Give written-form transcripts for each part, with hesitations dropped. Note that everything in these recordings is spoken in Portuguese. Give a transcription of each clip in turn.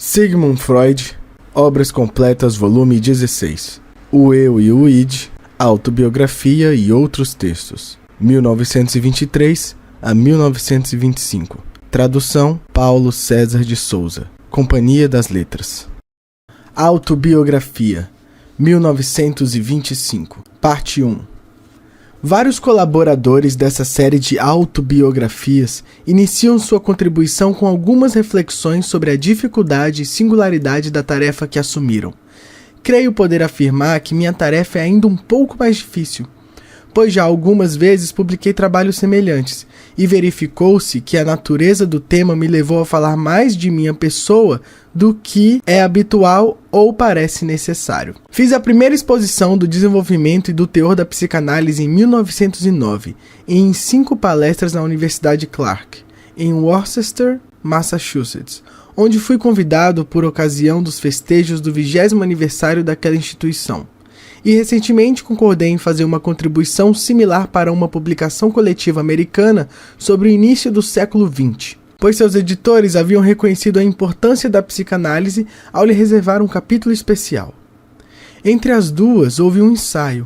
Sigmund Freud, Obras Completas, volume 16. O Eu e o Id, Autobiografia e outros textos. 1923 a 1925. Tradução: Paulo César de Souza. Companhia das Letras. Autobiografia, 1925. Parte 1. Vários colaboradores dessa série de autobiografias iniciam sua contribuição com algumas reflexões sobre a dificuldade e singularidade da tarefa que assumiram. Creio poder afirmar que minha tarefa é ainda um pouco mais difícil, pois já algumas vezes publiquei trabalhos semelhantes, e verificou-se que a natureza do tema me levou a falar mais de minha pessoa do que é habitual ou parece necessário. Fiz a primeira exposição do desenvolvimento e do teor da psicanálise em 1909, e em 5 palestras na Universidade Clark, em Worcester, Massachusetts, onde fui convidado por ocasião dos festejos do 20º aniversário daquela instituição. E recentemente concordei em fazer uma contribuição similar para uma publicação coletiva americana sobre o início do século XX, pois seus editores haviam reconhecido a importância da psicanálise ao lhe reservar um capítulo especial. Entre as duas houve um ensaio,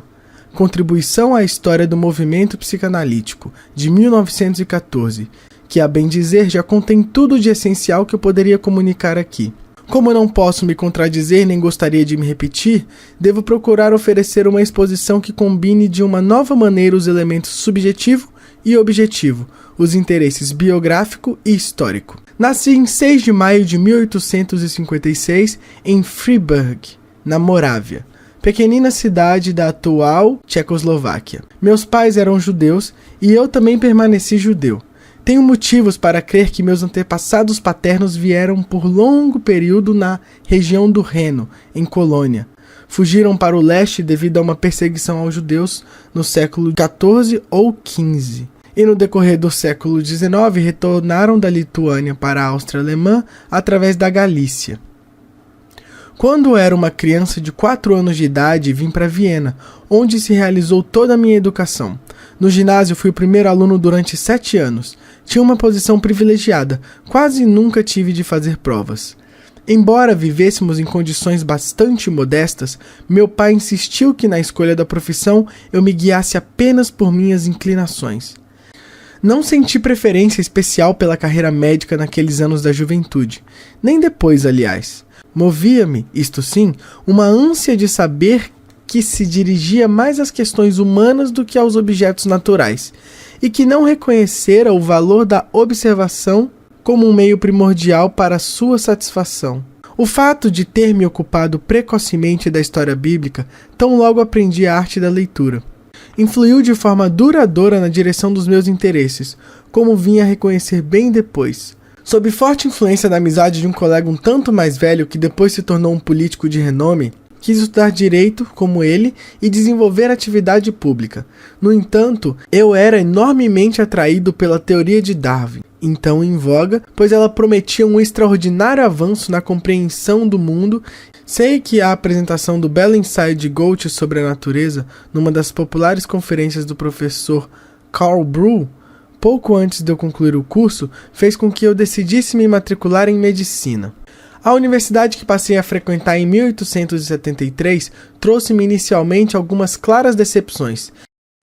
Contribuição à História do Movimento Psicanalítico, de 1914, que, a bem dizer, já contém tudo de essencial que eu poderia comunicar aqui. Como não posso me contradizer nem gostaria de me repetir, devo procurar oferecer uma exposição que combine de uma nova maneira os elementos subjetivo e objetivo, os interesses biográfico e histórico. Nasci em 6 de maio de 1856 em Freiburg, na Morávia, pequenina cidade da atual Tchecoslováquia. Meus pais eram judeus e eu também permaneci judeu. Tenho motivos para crer que meus antepassados paternos vieram por longo período na região do Reno, em Colônia. Fugiram para o leste devido a uma perseguição aos judeus no século XIV ou XV. E no decorrer do século XIX retornaram da Lituânia para a Áustria Alemã através da Galícia. Quando era uma criança de 4 anos de idade, vim para Viena, onde se realizou toda a minha educação. No ginásio fui o primeiro aluno durante 7 anos. Tinha uma posição privilegiada, quase nunca tive de fazer provas. Embora vivêssemos em condições bastante modestas, meu pai insistiu que na escolha da profissão eu me guiasse apenas por minhas inclinações. Não senti preferência especial pela carreira médica naqueles anos da juventude, nem depois, aliás. Movia-me, isto sim, uma ânsia de saber que se dirigia mais às questões humanas do que aos objetos naturais, e que não reconhecera o valor da observação como um meio primordial para sua satisfação. O fato de ter me ocupado precocemente da história bíblica, tão logo aprendi a arte da leitura, influiu de forma duradoura na direção dos meus interesses, como vim a reconhecer bem depois. Sob forte influência da amizade de um colega um tanto mais velho que depois se tornou um político de renome, quis estudar direito como ele e desenvolver atividade pública. No entanto, eu era enormemente atraído pela teoria de Darwin, então em voga, pois ela prometia um extraordinário avanço na compreensão do mundo. Sei que a apresentação do belo ensaio de Goethe sobre a natureza, numa das populares conferências do professor Karl Breuer, pouco antes de eu concluir o curso, fez com que eu decidisse me matricular em medicina. A universidade que passei a frequentar em 1873 trouxe-me inicialmente algumas claras decepções.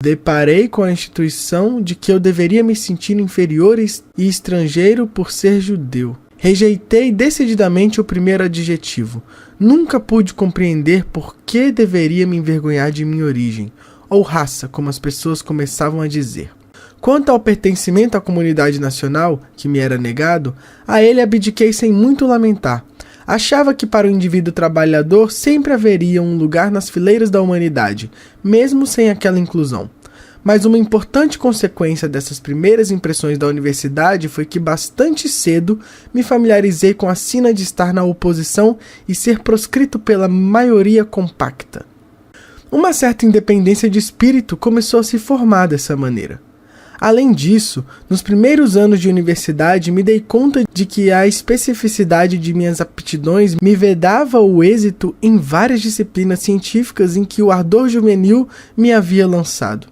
Deparei com a instituição de que eu deveria me sentir inferior e estrangeiro por ser judeu. Rejeitei decididamente o primeiro adjetivo. Nunca pude compreender por que deveria me envergonhar de minha origem, ou raça, como as pessoas começavam a dizer. Quanto ao pertencimento à comunidade nacional, que me era negado, a ele abdiquei sem muito lamentar. Achava que para o indivíduo trabalhador sempre haveria um lugar nas fileiras da humanidade, mesmo sem aquela inclusão. Mas uma importante consequência dessas primeiras impressões da universidade foi que bastante cedo me familiarizei com a sina de estar na oposição e ser proscrito pela maioria compacta. Uma certa independência de espírito começou a se formar dessa maneira. Além disso, nos primeiros anos de universidade me dei conta de que a especificidade de minhas aptidões me vedava o êxito em várias disciplinas científicas em que o ardor juvenil me havia lançado.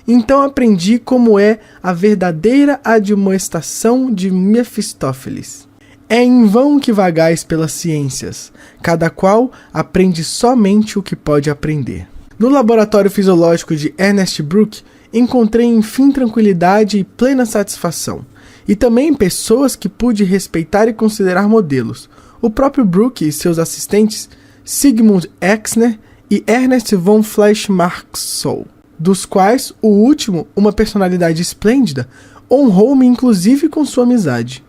Então aprendi como é a verdadeira admoestação de Mefistófeles. É em vão que vagais pelas ciências, cada qual aprende somente o que pode aprender. No laboratório fisiológico de Ernest Brooke, encontrei enfim tranquilidade e plena satisfação, e também pessoas que pude respeitar e considerar modelos, o próprio Brooke e seus assistentes, Sigmund Exner e Ernest von Fleischmann-Marxow, dos quais o último, uma personalidade esplêndida, honrou-me inclusive com sua amizade.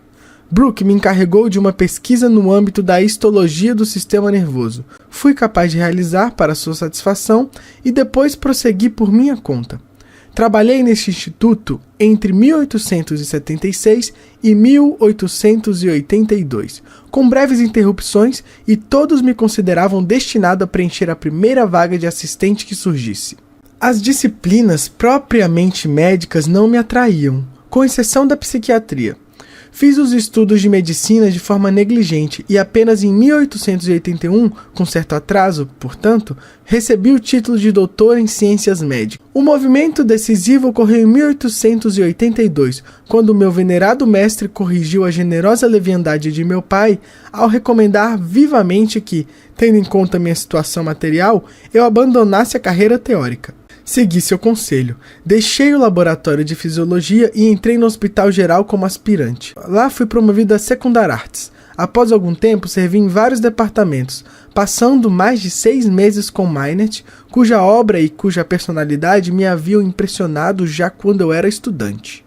Brooke me encarregou de uma pesquisa no âmbito da histologia do sistema nervoso. Fui capaz de realizar para sua satisfação e depois prossegui por minha conta. Trabalhei neste instituto entre 1876 e 1882, com breves interrupções, e todos me consideravam destinado a preencher a primeira vaga de assistente que surgisse. As disciplinas propriamente médicas não me atraíam, com exceção da psiquiatria. Fiz os estudos de medicina de forma negligente e apenas em 1881, com certo atraso, portanto, recebi o título de doutor em ciências médicas. O movimento decisivo ocorreu em 1882, quando meu venerado mestre corrigiu a generosa leviandade de meu pai ao recomendar vivamente que, tendo em conta minha situação material, eu abandonasse a carreira teórica. Segui seu conselho, deixei o laboratório de fisiologia e entrei no Hospital Geral como aspirante. Lá fui promovido a secundar artes. Após algum tempo, servi em vários departamentos, passando mais de 6 meses com Meinert, cuja obra e cuja personalidade me haviam impressionado já quando eu era estudante.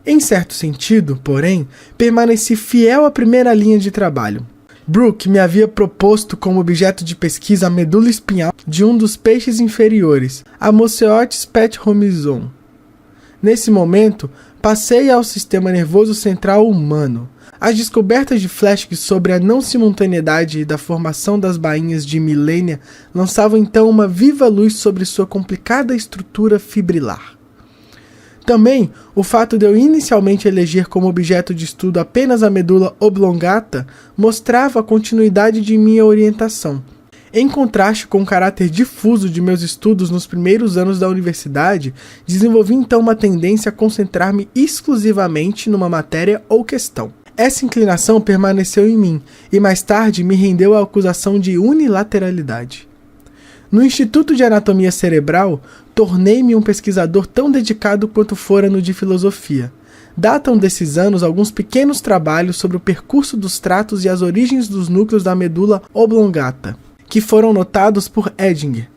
Em certo sentido, porém, permaneci fiel à primeira linha de trabalho. Brooke me havia proposto como objeto de pesquisa a medula espinhal de um dos peixes inferiores, a Moseotes petromizon. Nesse momento, passei ao sistema nervoso central humano. As descobertas de Flesch sobre a não simultaneidade da formação das bainhas de Milênia lançavam então uma viva luz sobre sua complicada estrutura fibrilar. Também, o fato de eu inicialmente eleger como objeto de estudo apenas a medula oblongata mostrava a continuidade de minha orientação. Em contraste com o caráter difuso de meus estudos nos primeiros anos da universidade, desenvolvi então uma tendência a concentrar-me exclusivamente numa matéria ou questão. Essa inclinação permaneceu em mim e mais tarde me rendeu à acusação de unilateralidade. No Instituto de Anatomia Cerebral, tornei-me um pesquisador tão dedicado quanto fora no de filosofia. Datam desses anos alguns pequenos trabalhos sobre o percurso dos tratos e as origens dos núcleos da medula oblongata, que foram notados por Edinger.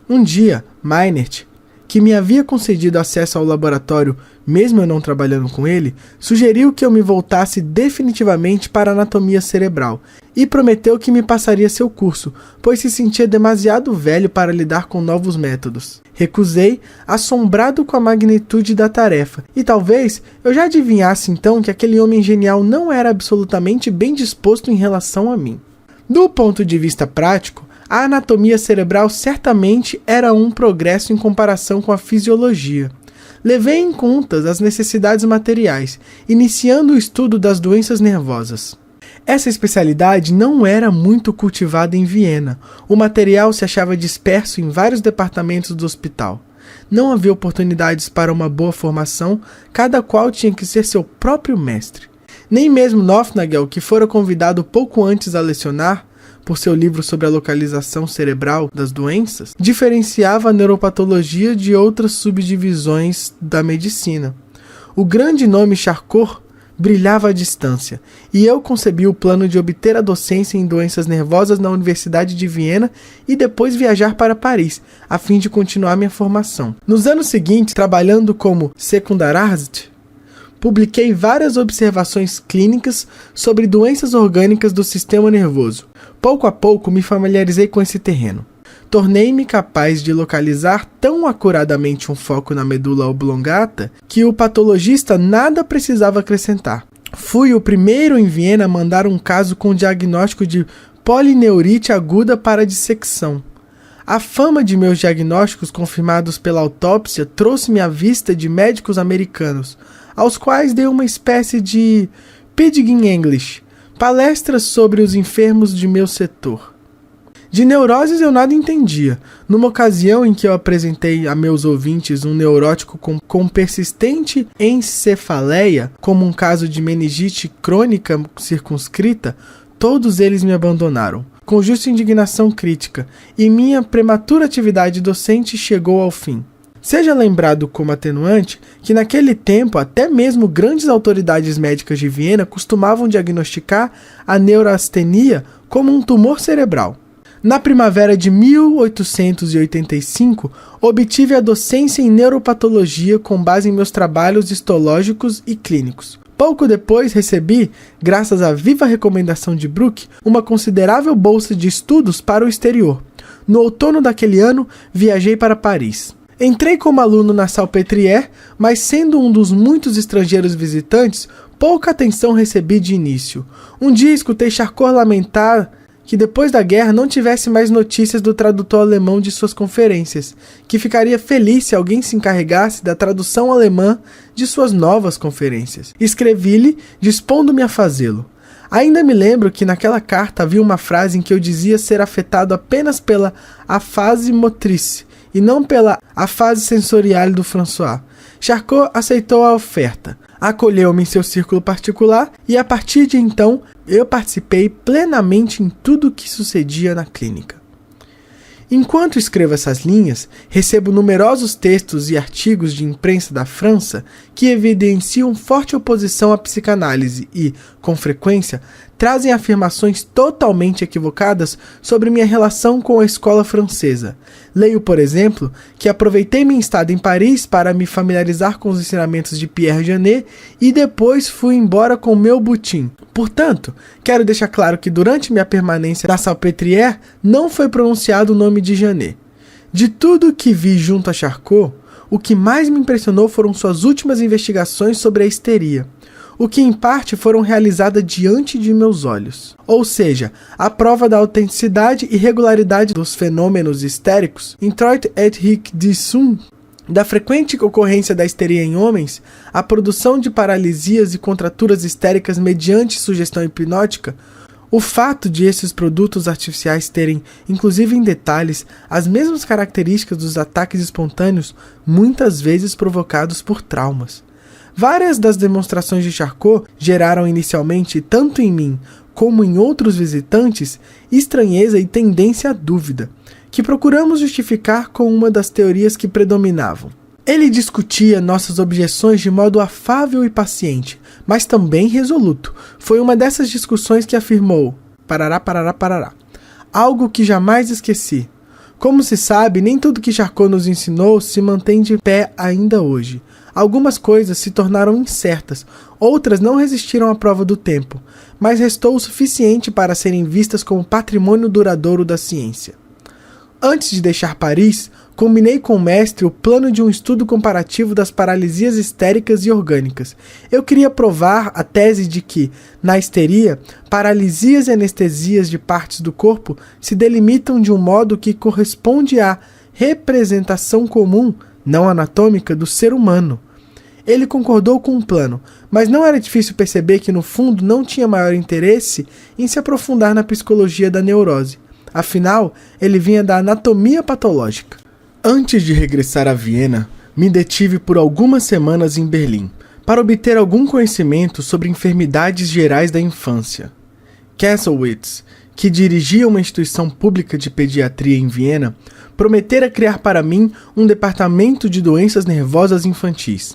Um dia, Meinert, que me havia concedido acesso ao laboratório, mesmo eu não trabalhando com ele, sugeriu que eu me voltasse definitivamente para a anatomia cerebral e prometeu que me passaria seu curso, pois se sentia demasiado velho para lidar com novos métodos. Recusei, assombrado com a magnitude da tarefa, e talvez eu já adivinhasse então que aquele homem genial não era absolutamente bem disposto em relação a mim. Do ponto de vista prático, a anatomia cerebral certamente era um progresso em comparação com a fisiologia. Levei em conta as necessidades materiais, iniciando o estudo das doenças nervosas. Essa especialidade não era muito cultivada em Viena. O material se achava disperso em vários departamentos do hospital. Não havia oportunidades para uma boa formação, cada qual tinha que ser seu próprio mestre. Nem mesmo Nofnagel, que fora convidado pouco antes a lecionar, por seu livro sobre a localização cerebral das doenças, diferenciava a neuropatologia de outras subdivisões da medicina. O grande nome Charcot brilhava à distância, e eu concebi o plano de obter a docência em doenças nervosas na Universidade de Viena e depois viajar para Paris, a fim de continuar minha formação. Nos anos seguintes, trabalhando como Sekundararzt, publiquei várias observações clínicas sobre doenças orgânicas do sistema nervoso. Pouco a pouco me familiarizei com esse terreno. Tornei-me capaz de localizar tão acuradamente um foco na medula oblongata que o patologista nada precisava acrescentar. Fui o primeiro em Viena a mandar um caso com diagnóstico de polineurite aguda para dissecção. A fama de meus diagnósticos confirmados pela autópsia trouxe-me à vista de médicos americanos, aos quais dei uma espécie de Pidgin English, palestras sobre os enfermos de meu setor. De neuroses eu nada entendia. Numa ocasião em que eu apresentei a meus ouvintes um neurótico com persistente encefaleia, como um caso de meningite crônica circunscrita, todos eles me abandonaram, com justa indignação crítica, e minha prematura atividade docente chegou ao fim. Seja lembrado como atenuante que naquele tempo até mesmo grandes autoridades médicas de Viena costumavam diagnosticar a neurastenia como um tumor cerebral. Na primavera de 1885, obtive a docência em neuropatologia com base em meus trabalhos histológicos e clínicos. Pouco depois recebi, graças à viva recomendação de Bruck, uma considerável bolsa de estudos para o exterior. No outono daquele ano, viajei para Paris. Entrei como aluno na Salpêtrière, mas sendo um dos muitos estrangeiros visitantes, pouca atenção recebi de início. Um dia escutei Charcot lamentar que depois da guerra não tivesse mais notícias do tradutor alemão de suas conferências, que ficaria feliz se alguém se encarregasse da tradução alemã de suas novas conferências. Escrevi-lhe, dispondo-me a fazê-lo. Ainda me lembro que naquela carta havia uma frase em que eu dizia ser afetado apenas pela afase motriz, e não pela afase sensorial do François. Charcot aceitou a oferta, acolheu-me em seu círculo particular e a partir de então eu participei plenamente em tudo o que sucedia na clínica. Enquanto escrevo essas linhas, recebo numerosos textos e artigos de imprensa da França que evidenciam forte oposição à psicanálise e, com frequência, trazem afirmações totalmente equivocadas sobre minha relação com a escola francesa. Leio, por exemplo, que aproveitei minha estada em Paris para me familiarizar com os ensinamentos de Pierre Janet e depois fui embora com meu butim. Portanto, quero deixar claro que durante minha permanência na Salpêtrière não foi pronunciado o nome de Janet. De tudo que vi junto a Charcot, o que mais me impressionou foram suas últimas investigações sobre a histeria, o que em parte foram realizadas diante de meus olhos. Ou seja, a prova da autenticidade e regularidade dos fenômenos histéricos, introit et hic dissum, da frequente ocorrência da histeria em homens, a produção de paralisias e contraturas histéricas mediante sugestão hipnótica, o fato de esses produtos artificiais terem, inclusive em detalhes, as mesmas características dos ataques espontâneos, muitas vezes provocados por traumas. Várias das demonstrações de Charcot geraram inicialmente, tanto em mim como em outros visitantes, estranheza e tendência à dúvida, que procuramos justificar com uma das teorias que predominavam. Ele discutia nossas objeções de modo afável e paciente, mas também resoluto. Foi uma dessas discussões que afirmou, parará, parará, parará, algo que jamais esqueci. Como se sabe, nem tudo que Charcot nos ensinou se mantém de pé ainda hoje. Algumas coisas se tornaram incertas, outras não resistiram à prova do tempo, mas restou o suficiente para serem vistas como patrimônio duradouro da ciência. Antes de deixar Paris, combinei com o mestre o plano de um estudo comparativo das paralisias histéricas e orgânicas. Eu queria provar a tese de que, na histeria, paralisias e anestesias de partes do corpo se delimitam de um modo que corresponde à representação comum, não anatômica, do ser humano. Ele concordou com o plano, mas não era difícil perceber que no fundo não tinha maior interesse em se aprofundar na psicologia da neurose. Afinal, ele vinha da anatomia patológica. Antes de regressar a Viena, me detive por algumas semanas em Berlim, para obter algum conhecimento sobre enfermidades gerais da infância. Kasselwitz, que dirigia uma instituição pública de pediatria em Viena, prometera criar para mim um departamento de doenças nervosas infantis.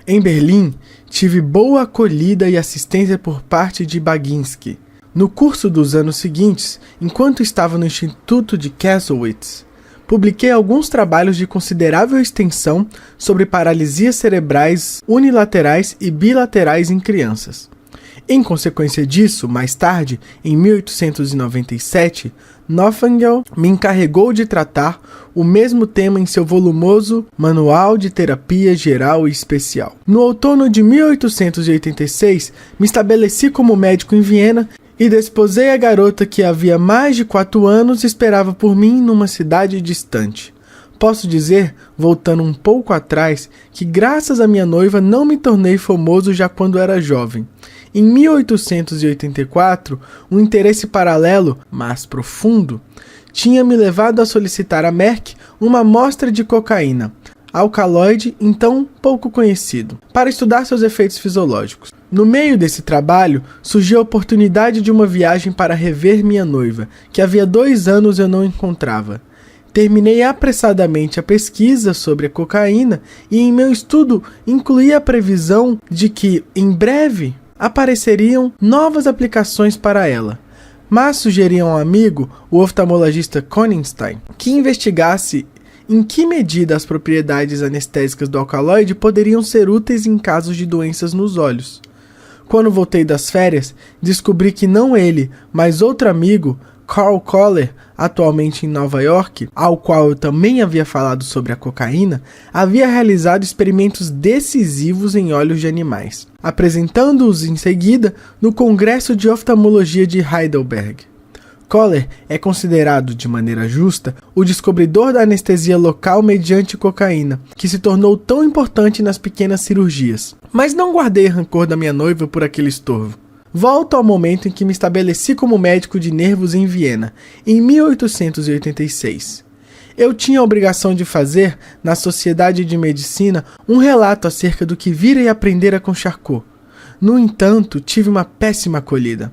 Em Berlim, tive boa acolhida e assistência por parte de Baginski. No curso dos anos seguintes, enquanto estava no Instituto de Kasselwitz, publiquei alguns trabalhos de considerável extensão sobre paralisias cerebrais unilaterais e bilaterais em crianças. Em consequência disso, mais tarde, em 1897, Noffengel me encarregou de tratar o mesmo tema em seu volumoso Manual de Terapia Geral e Especial. No outono de 1886, me estabeleci como médico em Viena e desposei a garota que havia mais de 4 anos esperava por mim numa cidade distante. Posso dizer, voltando um pouco atrás, que graças à minha noiva não me tornei famoso já quando era jovem. Em 1884, um interesse paralelo, mas profundo, tinha me levado a solicitar a Merck uma amostra de cocaína, alcaloide então pouco conhecido, para estudar seus efeitos fisiológicos. No meio desse trabalho, surgiu a oportunidade de uma viagem para rever minha noiva, que havia 2 anos eu não encontrava. Terminei apressadamente a pesquisa sobre a cocaína e em meu estudo incluí a previsão de que, em breve, apareceriam novas aplicações para ela. Mas sugeri a um amigo, o oftalmologista Konigstein, que investigasse em que medida as propriedades anestésicas do alcaloide poderiam ser úteis em casos de doenças nos olhos. Quando voltei das férias, descobri que não ele, mas outro amigo, Carl Koller, atualmente em Nova York, ao qual eu também havia falado sobre a cocaína, havia realizado experimentos decisivos em olhos de animais, apresentando-os em seguida no Congresso de Oftalmologia de Heidelberg. Koller é considerado, de maneira justa, o descobridor da anestesia local mediante cocaína, que se tornou tão importante nas pequenas cirurgias. Mas não guardei rancor da minha noiva por aquele estorvo. Volto ao momento em que me estabeleci como médico de nervos em Viena, em 1886. Eu tinha a obrigação de fazer, na Sociedade de Medicina, um relato acerca do que vira e aprendera com Charcot. No entanto, tive uma péssima acolhida.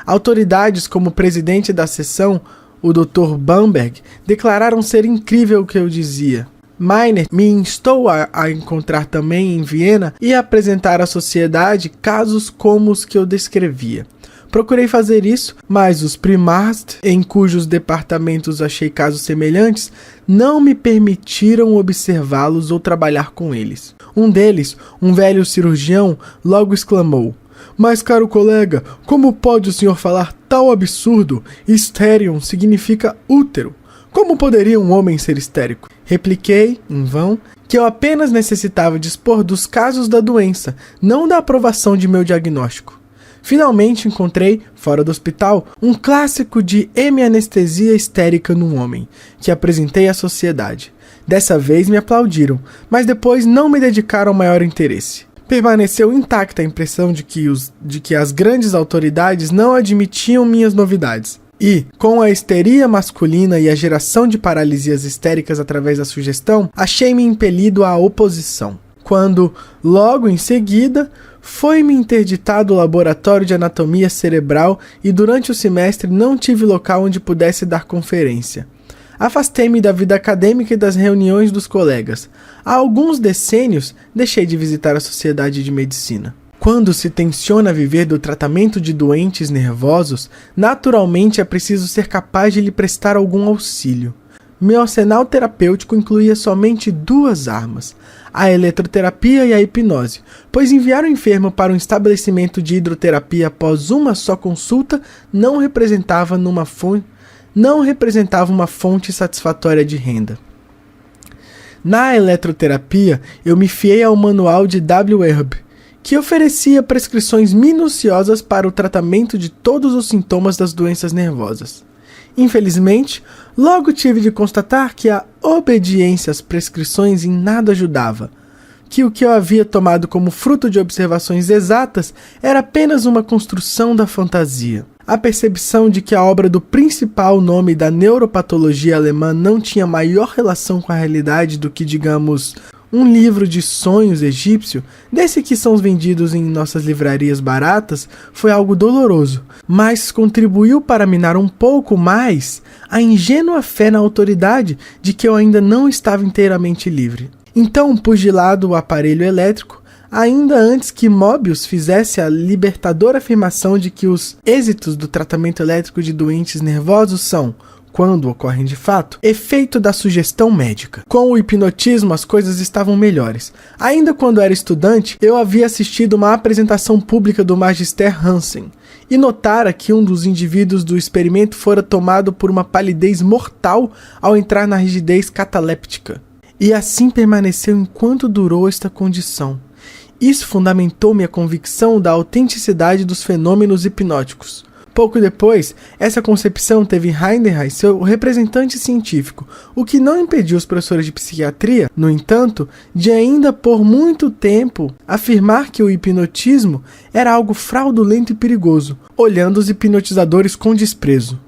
Autoridades como o presidente da sessão, o Dr. Bamberg, declararam ser incrível o que eu dizia. Meiner me instou a encontrar também em Viena e a apresentar à sociedade casos como os que eu descrevia. Procurei fazer isso, mas os Primarst, em cujos departamentos achei casos semelhantes, não me permitiram observá-los ou trabalhar com eles. Um deles, um velho cirurgião, logo exclamou: "Mas, caro colega, como pode o senhor falar tal absurdo? Hysterion significa útero. Como poderia um homem ser histérico?" Repliquei, em vão, que eu apenas necessitava dispor dos casos da doença, não da aprovação de meu diagnóstico. Finalmente encontrei, fora do hospital, um clássico de hemianestesia histérica num homem, que apresentei à sociedade. Dessa vez me aplaudiram, mas depois não me dedicaram maior interesse. Permaneceu intacta a impressão de que as grandes autoridades não admitiam minhas novidades. E, com a histeria masculina e a geração de paralisias histéricas através da sugestão, achei-me impelido à oposição. Quando, logo em seguida, foi-me interditado o laboratório de anatomia cerebral e durante o semestre não tive local onde pudesse dar conferência. Afastei-me da vida acadêmica e das reuniões dos colegas. Há alguns decênios, deixei de visitar a Sociedade de Medicina. Quando se tenciona viver do tratamento de doentes nervosos, naturalmente é preciso ser capaz de lhe prestar algum auxílio. Meu arsenal terapêutico incluía somente 2 armas, a eletroterapia e a hipnose, pois enviar o enfermo para um estabelecimento de hidroterapia após uma só consulta não representava uma fonte satisfatória de renda. Na eletroterapia, eu me fiei ao manual de W. Erb, que oferecia prescrições minuciosas para o tratamento de todos os sintomas das doenças nervosas. Infelizmente, logo tive de constatar que a obediência às prescrições em nada ajudava, que o que eu havia tomado como fruto de observações exatas era apenas uma construção da fantasia. A percepção de que a obra do principal nome da neuropatologia alemã não tinha maior relação com a realidade do que, digamos, um livro de sonhos egípcio, desse que são vendidos em nossas livrarias baratas, foi algo doloroso, mas contribuiu para minar um pouco mais a ingênua fé na autoridade de que eu ainda não estava inteiramente livre. Então pus de lado o aparelho elétrico, ainda antes que Mobius fizesse a libertadora afirmação de que os êxitos do tratamento elétrico de doentes nervosos são, quando ocorrem de fato, efeito da sugestão médica. Com o hipnotismo as coisas estavam melhores. Ainda quando era estudante, eu havia assistido uma apresentação pública do Magister Hansen e notara que um dos indivíduos do experimento fora tomado por uma palidez mortal ao entrar na rigidez cataléptica. E assim permaneceu enquanto durou esta condição. Isso fundamentou minha convicção da autenticidade dos fenômenos hipnóticos. Pouco depois, essa concepção teve Heidenreich, seu representante científico, o que não impediu os professores de psiquiatria, no entanto, de ainda por muito tempo afirmar que o hipnotismo era algo fraudulento e perigoso, olhando os hipnotizadores com desprezo.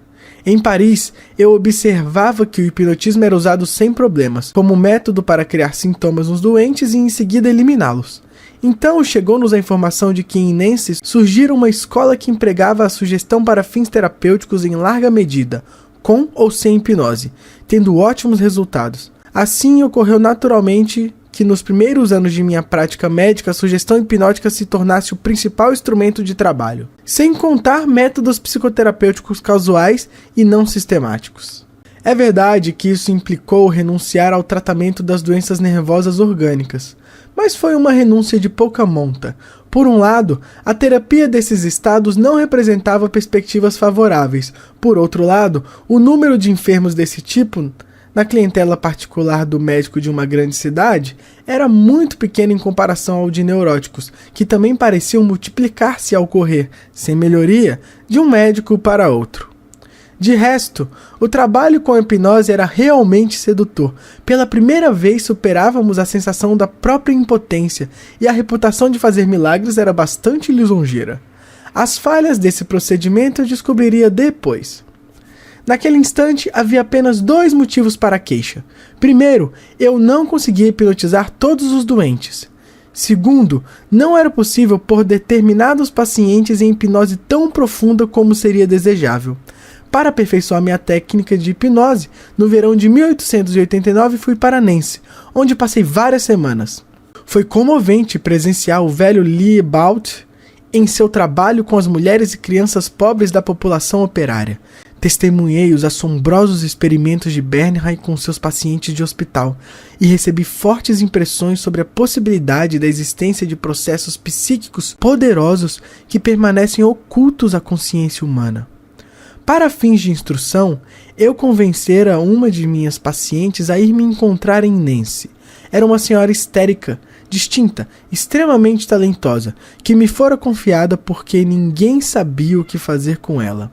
Em Paris, eu observava que o hipnotismo era usado sem problemas, como método para criar sintomas nos doentes e em seguida eliminá-los. Então chegou-nos a informação de que em Nancy surgira uma escola que empregava a sugestão para fins terapêuticos em larga medida, com ou sem hipnose, tendo ótimos resultados. Assim ocorreu naturalmente que nos primeiros anos de minha prática médica a sugestão hipnótica se tornasse o principal instrumento de trabalho, sem contar métodos psicoterapêuticos casuais e não sistemáticos. É verdade que isso implicou renunciar ao tratamento das doenças nervosas orgânicas, mas foi uma renúncia de pouca monta. Por um lado, a terapia desses estados não representava perspectivas favoráveis. Por outro lado, o número de enfermos desse tipo, na clientela particular do médico de uma grande cidade, era muito pequeno em comparação ao de neuróticos, que também pareciam multiplicar-se ao correr, sem melhoria, de um médico para outro. De resto, o trabalho com a hipnose era realmente sedutor. Pela primeira vez superávamos a sensação da própria impotência e a reputação de fazer milagres era bastante lisonjeira. As falhas desse procedimento eu descobriria depois. Naquele instante, havia apenas 2 motivos para a queixa. Primeiro, eu não conseguia hipnotizar todos os doentes. Segundo, não era possível pôr determinados pacientes em hipnose tão profunda como seria desejável. Para aperfeiçoar minha técnica de hipnose, no verão de 1889 fui para Nancy, onde passei várias semanas. Foi comovente presenciar o velho Liebaut em seu trabalho com as mulheres e crianças pobres da população operária. Testemunhei os assombrosos experimentos de Bernheim com seus pacientes de hospital e recebi fortes impressões sobre a possibilidade da existência de processos psíquicos poderosos que permanecem ocultos à consciência humana. Para fins de instrução, eu convencera uma de minhas pacientes a ir me encontrar em Nancy. Era uma senhora histérica, distinta, extremamente talentosa, que me fora confiada porque ninguém sabia o que fazer com ela.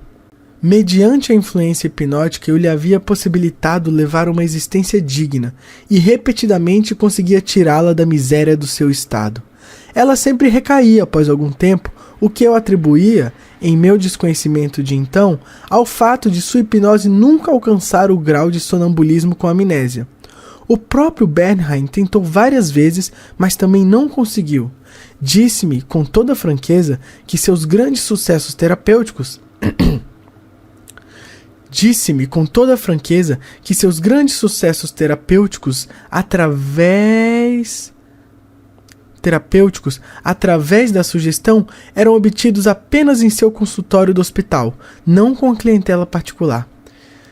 Mediante a influência hipnótica, eu lhe havia possibilitado levar uma existência digna e repetidamente conseguia tirá-la da miséria do seu estado. Ela sempre recaía após algum tempo, o que eu atribuía, em meu desconhecimento de então, ao fato de sua hipnose nunca alcançar o grau de sonambulismo com amnésia. O próprio Bernheim tentou várias vezes, mas também não conseguiu. Disse-me com toda franqueza que seus grandes sucessos terapêuticos através da sugestão eram obtidos apenas em seu consultório do hospital, não com a clientela particular.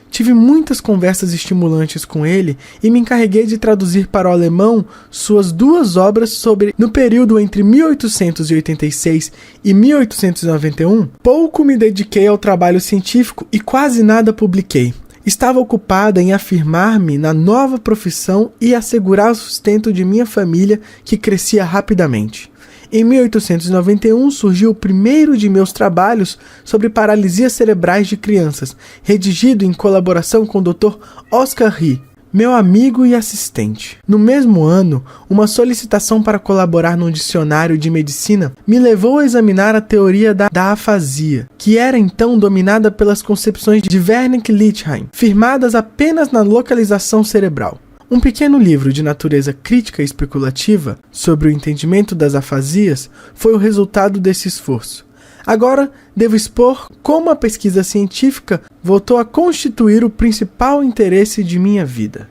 Tive muitas conversas estimulantes com ele e me encarreguei de traduzir para o alemão suas 2 obras no período entre 1886 e 1891. Pouco me dediquei ao trabalho científico e quase nada publiquei. Estava ocupada em afirmar-me na nova profissão e assegurar o sustento de minha família, que crescia rapidamente. Em 1891 surgiu o primeiro de meus trabalhos sobre paralisias cerebrais de crianças, redigido em colaboração com o Dr. Oscar Rie, meu amigo e assistente. No mesmo ano, uma solicitação para colaborar num dicionário de medicina me levou a examinar a teoria da afasia, que era então dominada pelas concepções de Wernicke-Lichtheim, firmadas apenas na localização cerebral. Um pequeno livro de natureza crítica e especulativa sobre o entendimento das afasias foi o resultado desse esforço. Agora, devo expor como a pesquisa científica voltou a constituir o principal interesse de minha vida.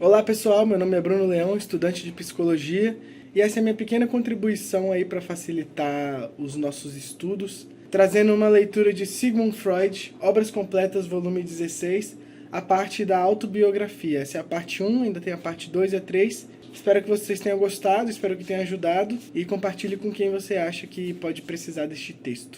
Olá pessoal, meu nome é Bruno Leão, estudante de psicologia, e essa é a minha pequena contribuição aí para facilitar os nossos estudos, trazendo uma leitura de Sigmund Freud, Obras Completas, volume 16, a parte da autobiografia. Essa é a parte 1, ainda tem a parte 2 e a 3. Espero que vocês tenham gostado, espero que tenha ajudado e compartilhe com quem você acha que pode precisar deste texto.